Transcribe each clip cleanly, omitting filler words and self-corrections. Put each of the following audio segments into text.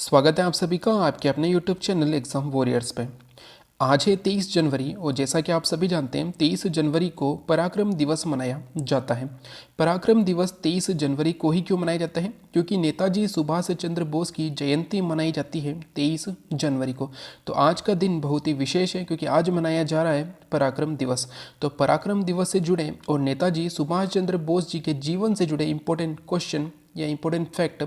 स्वागत है आप सभी का आपके अपने YouTube चैनल एग्ज़ाम वॉरियर्स पे। आज है 23 जनवरी और जैसा कि आप सभी जानते हैं 23 जनवरी को पराक्रम दिवस मनाया जाता है। पराक्रम दिवस 23 जनवरी को ही क्यों मनाया जाता है? क्योंकि नेताजी सुभाष चंद्र बोस की जयंती मनाई जाती है 23 जनवरी को। तो आज का दिन बहुत ही विशेष है क्योंकि आज मनाया जा रहा है पराक्रम दिवस। तो पराक्रम दिवस से जुड़े और नेताजी सुभाष चंद्र बोस जी के जीवन से जुड़े इंपॉर्टेंट क्वेश्चन या इंपॉर्टेंट फैक्ट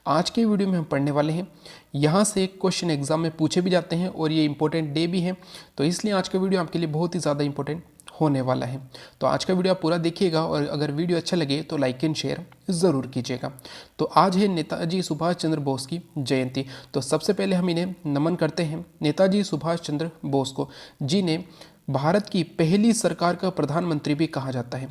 आज के वीडियो में हम पढ़ने वाले हैं। यहाँ से क्वेश्चन एग्जाम में पूछे भी जाते हैं और ये इंपॉर्टेंट डे भी है, तो इसलिए आज का वीडियो आपके लिए बहुत ही ज़्यादा इंपॉर्टेंट होने वाला है। तो आज का वीडियो आप पूरा देखिएगा और अगर वीडियो अच्छा लगे तो लाइक एंड शेयर ज़रूर कीजिएगा। तो आज है नेताजी सुभाष चंद्र बोस की जयंती। तो सबसे पहले हम इन्हें नमन करते हैं नेताजी सुभाष चंद्र बोस को, जिन्हें भारत की पहली सरकार का प्रधानमंत्री भी कहा जाता है।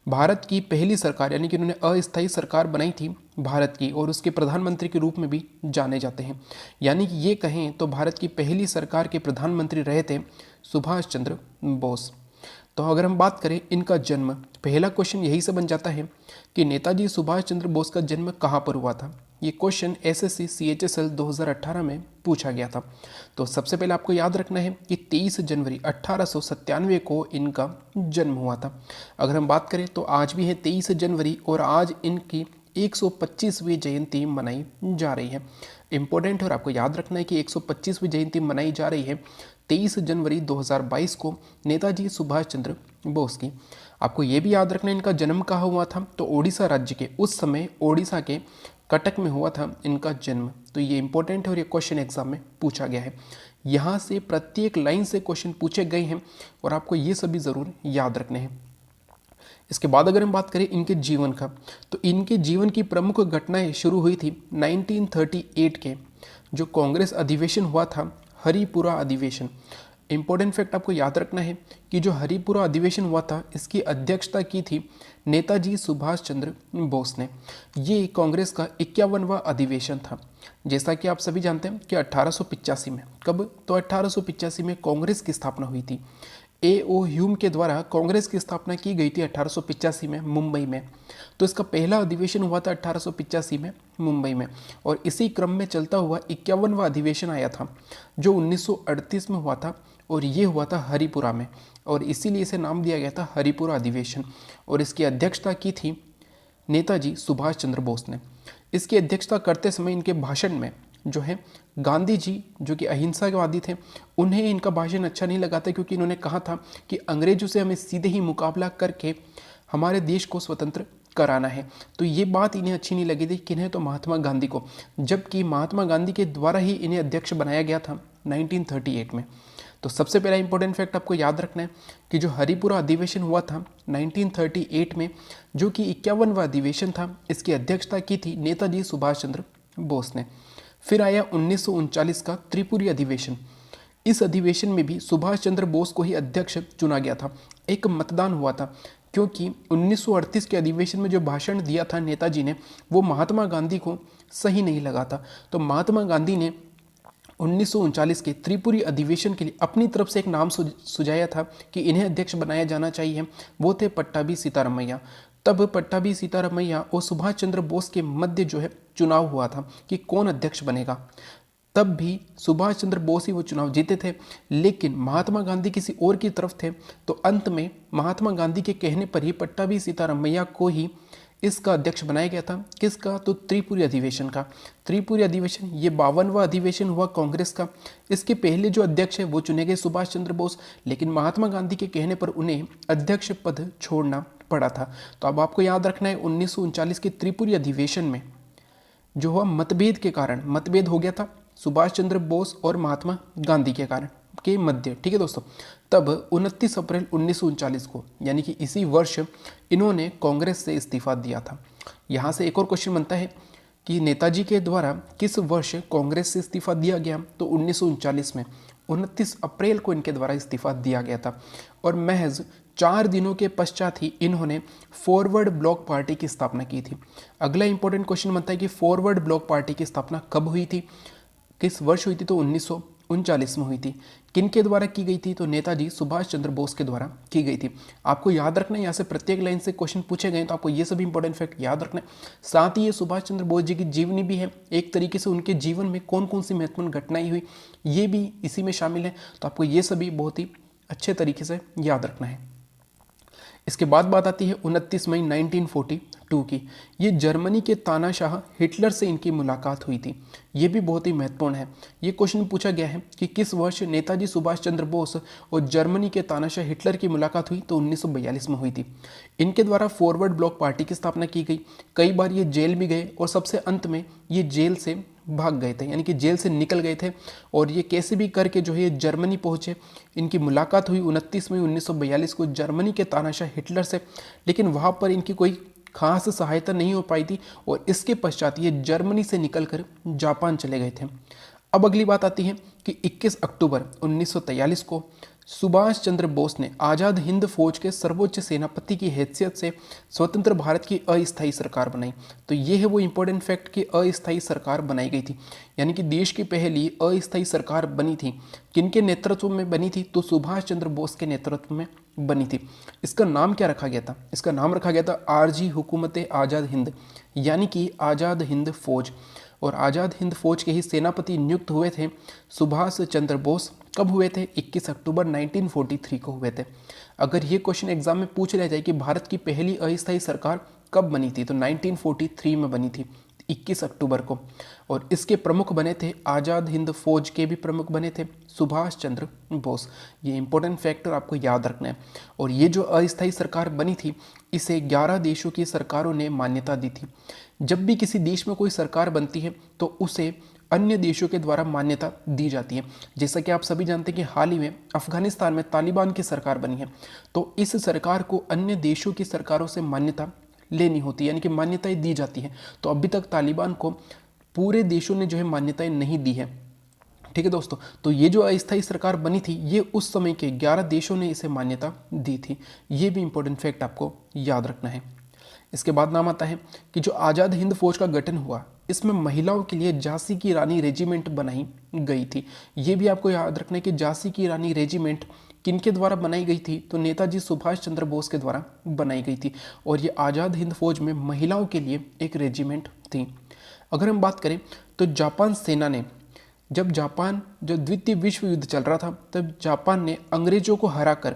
भारत की पहली सरकार यानी कि उन्होंने अस्थायी सरकार बनाई थी भारत की और उसके प्रधानमंत्री के रूप में भी जाने जाते हैं। यानी कि ये कहें तो भारत की पहली सरकार के प्रधानमंत्री रहे थे सुभाष चंद्र बोस। तो अगर हम बात करें इनका जन्म, पहला क्वेश्चन यही से बन जाता है कि नेताजी सुभाष चंद्र बोस का जन्म कहाँ पर हुआ था। ये क्वेश्चन SSC CHSL 2018 में पूछा गया था। तो सबसे पहले आपको याद रखना है कि 23 जनवरी 1897 को इनका जन्म हुआ था। अगर हम बात करें तो आज भी है 23 जनवरी और आज इनकी 125वीं जयंती मनाई जा रही है। इम्पोर्टेंट और आपको याद रखना है कि 125वीं जयंती मनाई जा रही है 23 जनवरी 2022 को नेताजी सुभाष चंद्र बोस की। आपको ये भी याद रखना है इनका जन्म कहाँ हुआ था, तो ओडिशा राज्य के, उस समय ओडिशा के कटक में हुआ था इनका जन्म। तो ये इंपॉर्टेंट है और ये क्वेश्चन एग्जाम में पूछा गया है। यहाँ से प्रत्येक लाइन से क्वेश्चन पूछे गए हैं और आपको ये सभी ज़रूर याद रखने हैं। इसके बाद अगर हम बात करें इनके जीवन का, तो इनके जीवन की प्रमुख घटनाएं शुरू हुई थी 1938 के जो कांग्रेस अधिवेशन हुआ था, हरिपुरा अधिवेशन। इंपॉर्टेंट फैक्ट आपको याद रखना है कि जो हरिपुरा अधिवेशन हुआ था इसकी अध्यक्षता की थी नेताजी सुभाष चंद्र बोस ने। ये कांग्रेस का 51वां अधिवेशन था। जैसा कि आप सभी जानते हैं कि 1885 में, कब, तो 1885 में कांग्रेस की स्थापना हुई थी। A.O. ह्यूम के द्वारा कांग्रेस की स्थापना की गई थी 1885 में मुंबई में। तो इसका पहला अधिवेशन हुआ था 1885 में मुंबई में और इसी क्रम में चलता हुआ 51वां अधिवेशन आया था जो 1938 में हुआ था और ये हुआ था हरिपुरा में और इसीलिए इसे नाम दिया गया था हरिपुरा अधिवेशन और इसकी अध्यक्षता की थी नेताजी सुभाष चंद्र बोस ने। इसकी अध्यक्षता करते समय इनके भाषण में जो है गांधी जी जो कि अहिंसावादी थे, उन्हें इनका भाषण अच्छा नहीं लगा था क्योंकि इन्होंने कहा था कि अंग्रेजों से हमें सीधे ही मुकाबला करके हमारे देश को स्वतंत्र कराना है। तो ये बात इन्हें अच्छी नहीं लगी थी किन्हें, तो महात्मा गांधी को, जबकि महात्मा गांधी के द्वारा ही इन्हें अध्यक्ष बनाया गया था 1938 में। तो सबसे पहला इंपॉर्टेंट फैक्ट आपको याद रखना है कि जो हरिपुरा अधिवेशन हुआ था 1938 में जो कि 51वां अधिवेशन था, इसकी अध्यक्षता की थी नेताजी सुभाष चंद्र बोस ने। फिर आया 1939 का त्रिपुरी अधिवेशन। इस अधिवेशन में भी सुभाष चंद्र बोस को ही अध्यक्ष चुना गया था। एक मतदान हुआ था क्योंकि 1938 के अधिवेशन में जो भाषण दिया था नेताजी ने वो महात्मा गांधी को सही नहीं लगा था। तो महात्मा गांधी ने 1939 के त्रिपुरी अधिवेशन के लिए अपनी तरफ से एक नाम सुझाया था कि इन्हें अध्यक्ष बनाया जाना चाहिए। वो थे पट्टाभी सीतारामैया। तब पट्टाभी सीतारामैया और सुभाष चंद्र बोस के मध्य जो है चुनाव हुआ था कि कौन अध्यक्ष बनेगा। तब भी सुभाष चंद्र बोस ही वो चुनाव जीते थे, लेकिन महात्मा गांधी किसी और की तरफ थे। तो अंत में महात्मा गांधी के कहने पर ही पट्टाभी सीतारामैया को ही इसका अध्यक्ष बनाया गया था। किसका? तो त्रिपुरी अधिवेशन का। त्रिपुरी अधिवेशन ये 52वां अधिवेशन हुआ कांग्रेस का। इसके पहले जो अध्यक्ष है वो चुने गए सुभाष चंद्र बोस, लेकिन महात्मा गांधी के कहने पर उन्हें अध्यक्ष पद छोड़ना पड़ा था। तो अब आपको याद रखना है 1939 के त्रिपुरी अधिवेशन में जो हुआ मतभेद के कारण, मतभेद हो गया था सुभाष चंद्र बोस और महात्मा गांधी के कारण के मध्य, ठीक है दोस्तों। तब 29 अप्रैल 1939 को यानी कि इसी वर्ष इन्होंने कांग्रेस से इस्तीफा दिया था। यहाँ से एक और क्वेश्चन बनता है कि नेताजी के द्वारा किस वर्ष कांग्रेस से इस्तीफा दिया गया, तो 1939 में 29 अप्रैल को इनके द्वारा इस्तीफा दिया गया था और महज 4 दिनों के पश्चात ही इन्होंने फॉरवर्ड ब्लॉक पार्टी की स्थापना की थी। अगला इंपॉर्टेंट क्वेश्चन बनता है कि फॉरवर्ड ब्लॉक पार्टी की स्थापना कब हुई थी, किस वर्ष हुई थी, तो 1939 में हुई थी। किन के द्वारा की गई थी? तो नेताजी सुभाष चंद्र बोस के द्वारा की गई थी। आपको याद रखना है, यहाँ से प्रत्येक लाइन से क्वेश्चन पूछे गए तो आपको ये सभी इंपॉर्टेंट फैक्ट याद रखना है। साथ ही ये सुभाष चंद्र बोस जी की जीवनी भी है, एक तरीके से उनके जीवन में कौन कौन सी महत्वपूर्ण घटनाएं हुई ये भी इसी में शामिल है। तो आपको ये सभी बहुत ही अच्छे तरीके से याद रखना है। इसके बाद बात आती है 29 मई 1942 की। ये जर्मनी के तानाशाह हिटलर से इनकी मुलाकात हुई थी। ये भी बहुत ही महत्वपूर्ण है। ये क्वेश्चन पूछा गया है कि किस वर्ष नेताजी सुभाष चंद्र बोस और जर्मनी के तानाशाह हिटलर की मुलाकात हुई? तो 1942 में हुई थी। इनके द्वारा फॉरवर्ड ब्लॉक पार्टी की स्थापना की गई। कई बार ये जेल भी गए और सबसे अंत में ये जेल से भाग गए थे, यानी कि जेल से निकल गए थे और ये कैसे भी करके जो है ये जर्मनी पहुंचे। इनकी मुलाकात हुई 29 मई 1942 को जर्मनी के तानाशाह हिटलर से, लेकिन वहाँ पर इनकी कोई खास सहायता नहीं हो पाई थी और इसके पश्चात ये जर्मनी से निकलकर जापान चले गए थे। अब अगली बात आती है कि 21 अक्टूबर 1943 को सुभाष चंद्र बोस ने आज़ाद हिंद फौज के सर्वोच्च सेनापति की हैसियत से स्वतंत्र भारत की अस्थायी सरकार बनाई। तो ये है वो इम्पोर्टेंट फैक्ट कि अस्थायी सरकार बनाई गई थी, यानी कि देश की पहली अस्थायी सरकार बनी थी। किनके नेतृत्व में बनी थी? तो सुभाष चंद्र बोस के नेतृत्व में बनी थी। इसका नाम क्या रखा गया था? इसका नाम रखा गया था आरजी हुकूमत आज़ाद हिंद, यानी कि आज़ाद हिंद फौज। और आज़ाद हिंद फौज के ही सेनापति नियुक्त हुए थे सुभाष चंद्र बोस। कब हुए थे? 21 अक्टूबर 1943 को हुए थे। अगर ये क्वेश्चन एग्जाम में पूछ लिया जाए कि भारत की पहली अस्थायी सरकार कब बनी थी, तो 1943 में बनी थी 21 अक्टूबर को। और इसके प्रमुख बने थे, आज़ाद हिंद फौज के भी प्रमुख बने थे सुभाष चंद्र बोस। ये इंपॉर्टेंट फैक्टर आपको याद रखना है। और ये जो अस्थायी सरकार बनी थी इसे 11 देशों की सरकारों ने मान्यता दी थी। जब भी किसी देश में कोई सरकार बनती है तो उसे अन्य देशों के द्वारा मान्यता दी जाती है। जैसा कि आप सभी जानते हैं कि हाल ही में अफगानिस्तान में तालिबान की सरकार बनी है, तो इस सरकार को अन्य देशों की सरकारों से मान्यता लेनी होती है, यानी कि मान्यताएं दी जाती है। तो अभी तक तालिबान को पूरे देशों ने जो है मान्यताएं नहीं दी है। ठीक है दोस्तों, तो ये जो अस्थायी सरकार बनी थी ये उस समय के 11 देशों ने इसे मान्यता दी थी। ये भी इंपॉर्टेंट फैक्ट आपको याद रखना है। इसके बाद नाम आता है कि जो आज़ाद हिंद फौज का गठन हुआ इसमें महिलाओं के लिए झांसी की रानी रेजिमेंट बनाई गई थी। ये भी आपको याद रखना है कि झांसी की रानी रेजिमेंट किनके द्वारा बनाई गई थी? तो नेताजी सुभाष चंद्र बोस के द्वारा बनाई गई थी। और ये आज़ाद हिंद फौज में महिलाओं के लिए एक रेजिमेंट थी। अगर हम बात करें तो जापान सेना ने, जब जापान जो द्वितीय विश्व युद्ध चल रहा था तब जापान ने अंग्रेजों को हराकर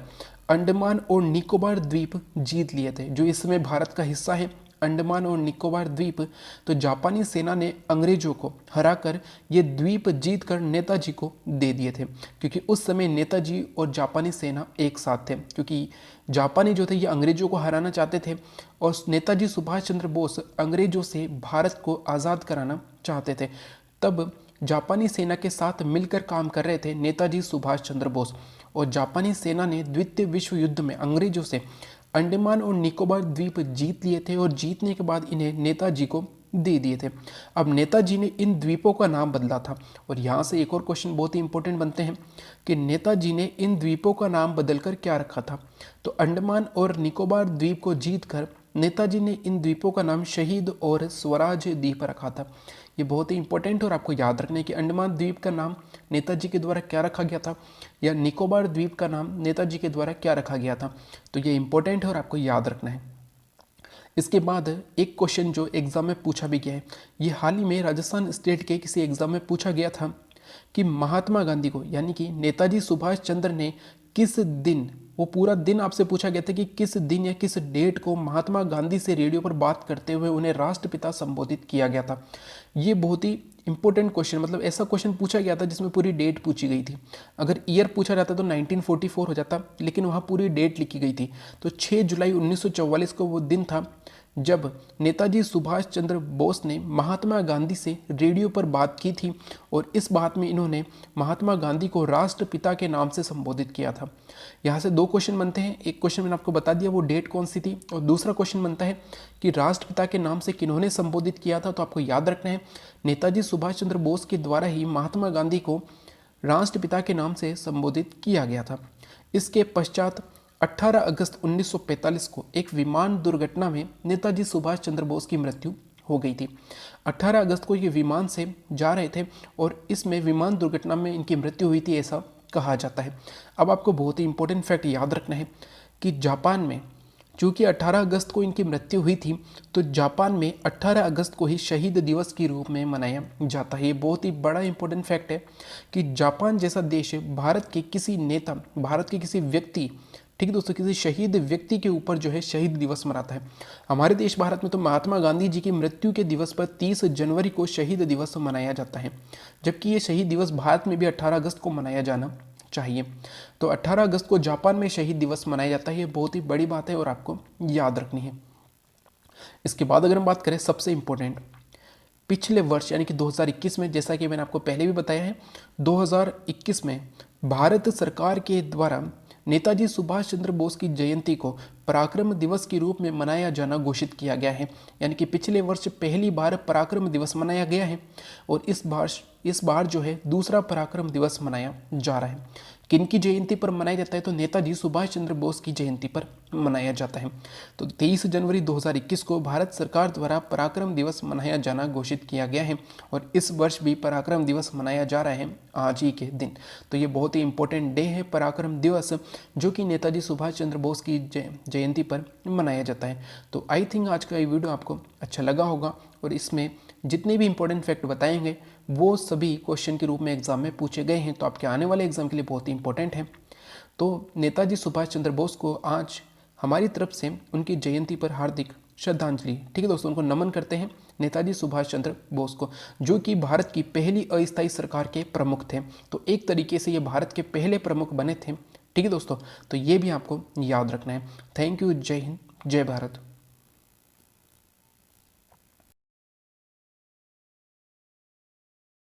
अंडमान और निकोबार द्वीप जीत लिए थे, जो इस समय भारत का हिस्सा है अंडमान और निकोबार द्वीप। तो जापानी सेना ने अंग्रेजों को हराकर ये द्वीप जीतकर नेताजी को दे दिए थे, क्योंकि उस समय नेताजी और जापानी सेना एक साथ थे, क्योंकि जापानी जो थे ये अंग्रेजों को हराना चाहते थे और नेताजी सुभाष चंद्र बोस अंग्रेजों से भारत को आज़ाद कराना चाहते थे। तब जापानी सेना के साथ मिलकर काम कर रहे थे नेताजी सुभाष चंद्र बोस, और जापानी सेना ने द्वितीय विश्व युद्ध में अंग्रेजों से अंडमान और निकोबार द्वीप जीत लिए थे और जीतने के बाद इन्हें नेताजी को दे दिए थे। अब नेताजी ने इन द्वीपों का नाम बदला था। और यहाँ से एक और क्वेश्चन बहुत ही इंपॉर्टेंट बनते हैं कि नेताजी ने इन द्वीपों का नाम बदलकर क्या रखा था? तो अंडमान और निकोबार द्वीप को जीतकर नेताजी ने इन द्वीपों का नाम शहीद और स्वराज द्वीप रखा था। ये बहुत ही इंपॉर्टेंट और आपको याद रखना है कि अंडमान द्वीप का नाम नेताजी के द्वारा क्या रखा गया था या निकोबार द्वीप का नाम नेताजी के द्वारा क्या रखा गया था। तो ये इंपॉर्टेंट है और आपको याद रखना है। इसके बाद एक क्वेश्चन जो एग्जाम में पूछा भी गया है, ये हाल ही में राजस्थान स्टेट के किसी एग्जाम में पूछा गया था कि महात्मा गांधी को, यानी कि नेताजी सुभाष चंद्र ने किस दिन, वो पूरा दिन आपसे पूछा गया था कि किस दिन या किस डेट को महात्मा गांधी से रेडियो पर बात करते हुए उन्हें राष्ट्रपिता संबोधित किया गया था। ये बहुत ही इंपॉर्टेंट क्वेश्चन, मतलब ऐसा क्वेश्चन पूछा गया था जिसमें पूरी डेट पूछी गई थी। अगर ईयर पूछा जाता तो 1944 हो जाता, लेकिन वहाँ पूरी डेट लिखी गई थी। तो 6 जुलाई 1944 को वो दिन था जब नेताजी सुभाष चंद्र बोस ने महात्मा गांधी से रेडियो पर बात की थी और इस बात में इन्होंने महात्मा गांधी को राष्ट्रपिता के नाम से संबोधित किया था। यहाँ से दो क्वेश्चन बनते हैं। एक क्वेश्चन मैंने आपको बता दिया वो डेट कौन सी थी, और दूसरा क्वेश्चन बनता है कि राष्ट्रपिता के नाम से किन्होंने संबोधित किया था। तो आपको याद रखना है नेताजी सुभाष चंद्र बोस के द्वारा ही महात्मा गांधी को राष्ट्रपिता के नाम से संबोधित किया गया था। इसके पश्चात 18 अगस्त 1945 को एक विमान दुर्घटना में नेताजी सुभाष चंद्र बोस की मृत्यु हो गई थी। 18 अगस्त को ये विमान से जा रहे थे और इसमें विमान दुर्घटना में इनकी मृत्यु हुई थी, ऐसा कहा जाता है। अब आपको बहुत ही इंपॉर्टेंट फैक्ट याद रखना है कि जापान में चूँकि 18 अगस्त को इनकी मृत्यु हुई थी, तो जापान में 18 अगस्त को ही शहीद दिवस के रूप में मनाया जाता है। ये बहुत ही बड़ा इंपॉर्टेंट फैक्ट है कि जापान जैसा देश भारत के किसी नेता, भारत के किसी व्यक्ति, ठीक है दोस्तों, किसी शहीद व्यक्ति के ऊपर जो है शहीद दिवस मनाता है। हमारे देश भारत में तो महात्मा गांधी जी की मृत्यु के दिवस पर 30 जनवरी को शहीद दिवस मनाया जाता है, जबकि ये शहीद दिवस भारत में भी 18 अगस्त को मनाया जाना चाहिए। तो 18 अगस्त को जापान में शहीद दिवस मनाया जाता है, ये बहुत ही बड़ी बात है और आपको याद रखनी है। इसके बाद अगर हम बात करें सबसे इम्पोर्टेंट, पिछले वर्ष यानी कि 2021 में, जैसा कि मैंने आपको पहले भी बताया है, 2021 में भारत सरकार के द्वारा नेताजी सुभाष चंद्र बोस की जयंती को पराक्रम दिवस के रूप में मनाया जाना घोषित किया गया है। यानी कि पिछले वर्ष पहली बार पराक्रम दिवस मनाया गया है और इस बार जो है दूसरा पराक्रम दिवस मनाया जा रहा है। किनकी जयंती पर मनाया जाता है? तो नेताजी सुभाष चंद्र बोस की जयंती पर मनाया जाता है। तो 23 जनवरी 2021 को भारत सरकार द्वारा पराक्रम दिवस मनाया जाना घोषित किया गया है और इस वर्ष भी पराक्रम दिवस मनाया जा रहा है आज ही के दिन। तो ये बहुत ही इंपॉर्टेंट डे है पराक्रम दिवस, जो कि नेताजी सुभाष चंद्र बोस की जयंती पर मनाया जाता है। तो आई थिंक आज का ये वीडियो आपको अच्छा लगा होगा और इसमें जितने भी इंपॉर्टेंट फैक्ट बताएंगे वो सभी क्वेश्चन के रूप में एग्जाम में पूछे गए हैं, तो आपके आने वाले एग्जाम के लिए बहुत ही इंपॉर्टेंट है। तो नेताजी सुभाष चंद्र बोस को आज हमारी तरफ से उनकी जयंती पर हार्दिक श्रद्धांजलि, ठीक है दोस्तों, उनको नमन करते हैं नेताजी सुभाष चंद्र बोस को, जो कि भारत की पहली अस्थायी सरकार के प्रमुख थे। तो एक तरीके से ये भारत के पहले प्रमुख बने थे, ठीक है दोस्तों। तो ये भी आपको याद रखना है। Thank you. जय हिंद, जय भारत।